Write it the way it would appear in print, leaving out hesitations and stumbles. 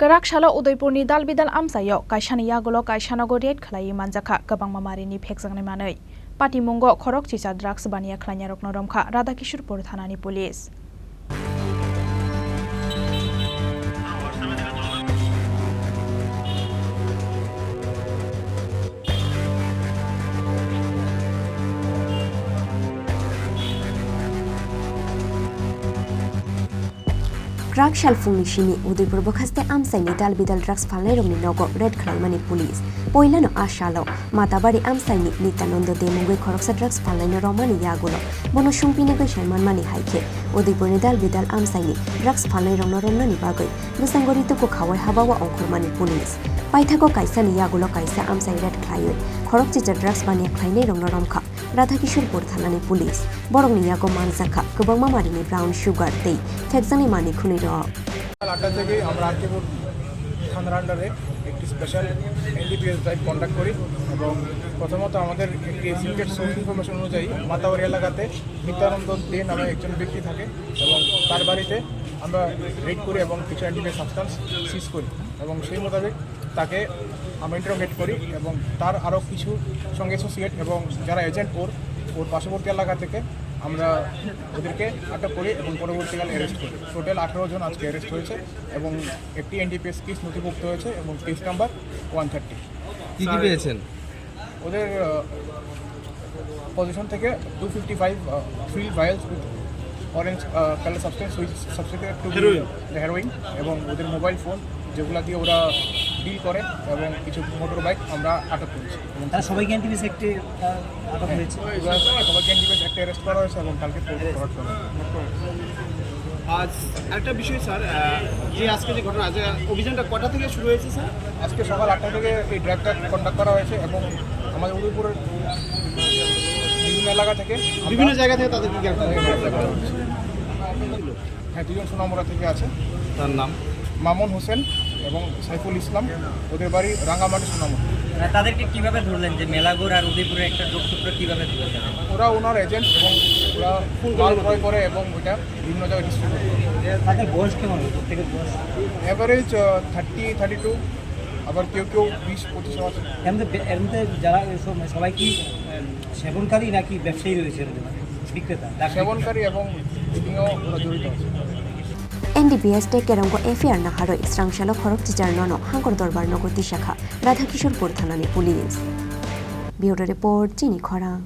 Khorang shala Udaipurni Dalbidal Amchaio kaisani yagolo kaisanago red Khlaiwi manjaka gobang mamarini phekjangnai manui Patimungo Khorokchichar drugs Baniya Khlainairokno Romkha RadhaKishorepur thanani police Khorang shalfungni Chini Udaipur bokhaste Amchaini Dalbidal drugs Khlainairokni nogo red Khlaimani police poilano ashalo matabari Amchaini Nityanando demungoi Khorokchichar drugs Khlainairokmani yagulo bono sungpini goi mani haike Udaipurni Dalbidal Amchaini drugs Khlainairokno romnani bagoi musangori tuko khawai habawa ongkhormani police paithako kaisani yagulo kaisa Amchai red Khlaiwi Khorokchichar drugs Baniya Khlainairokno Romkha RadhaKishorepur thanani police borongni yago manjaka gobang mamarini brown sugar tei phekjani mani khuni ro আড্ডা থেকে আমরা আরকেপুর থানার আন্ডারে একটি special NDPS drive conduct করি এবং প্রথমত আমাদের একটি সিক্রেট সোর্স ইনফরমেশন অনুযায়ী মাতাবাড়ি এলাকাতে নিত্যানন্দ দে নামে একজন ব্যক্তি থাকে এবং তার বাড়িতে আমরা রেড করি এবং কিছু অ্যান্টিবায়োটিক সাবস্টেন্স সিজ করি এবং সেই মোতাবেক তাকে আমরা ইন্টারোগেট করি এবং তার আরও কিছু সঙ্গে অ্যাসোসিয়েট এবং যারা এজেন্ট ওর পার্শ্ববর্তী এলাকা থেকে আমরা ওদেরকে আটক করি এবং পরবর্তীকালে অ্যারেস্ট করি টোটাল 18 জন আজকে অ্যারেস্ট হয়েছে এবং একটি এনডিপিএস কেস নথিভুক্ত হয়েছে এবং কেস নাম্বার 130 কি পেয়েছেন ওদের পজিশন থেকে 255 filled vials with orange colour substance which substituted to heroin এবং ওদের মোবাইল ফোন যেগুলো দিয়ে ওরা ডিল করে এবং কিছু মোটর বাইক আমরা আটক করেছি এবং তারা সবাইকে এনটিপিএস একটি আটক হয়েছে সবাইকে এনটিপিএস একটা অ্যারেস্ট করা হয়েছে এবং কালকে ফরওয়ার্ড করা আজ একটা বিষয় স্যার যে আজকে যে ঘটনা আছে অভিযানটা কটা থেকে শুরু হয়েছে স্যার আজকে সকাল 8টা থেকে এই ড্রাইভটা কন্ডাক্ট করা হয়েছে এবং আমাদের উদয়পুরের বিভিন্ন এলাকা থেকে বিভিন্ন জায়গা থেকে তাদেরকে গ্রেফতার করা হয়েছে হ্যাঁ দুজন সুনামুরা থেকে আছে তার নাম মামুন হোসেন এবং সাইফুল ইসলাম ওদের বাড়ি রাঙ্গামাটি সুনামুরা তাদেরকে কিভাবে ধরলেন যে মেলাগড় আর উদয়পুরের একটা যোগসূত্র কিভাবে ধরলেন ওরা ওনার এজেন্ট এবং ওরা মাল ক্রয় করে এবং ওইটা বিভিন্ন জায়গায় ডিস্ট্রিবিউট করে তাদের বয়স কেমন প্রত্যেকের বয়স অ্যাভারেজ 30-32 আবার কেউ 20-25 আছে এমনিতে যারা সবাই কি সেবনকারী নাকি ব্যবসায়ী রয়েছে বিক্রেতা সেবনকারী এবং বিভিন্ন ওরা জড়িত আছে NDPS te kerongo FIR na haro Strangshalo Khorokchichar nono hangor dorbar nogoti shakha RadhaKishorepur thanani police Bureau Report Chini Khorang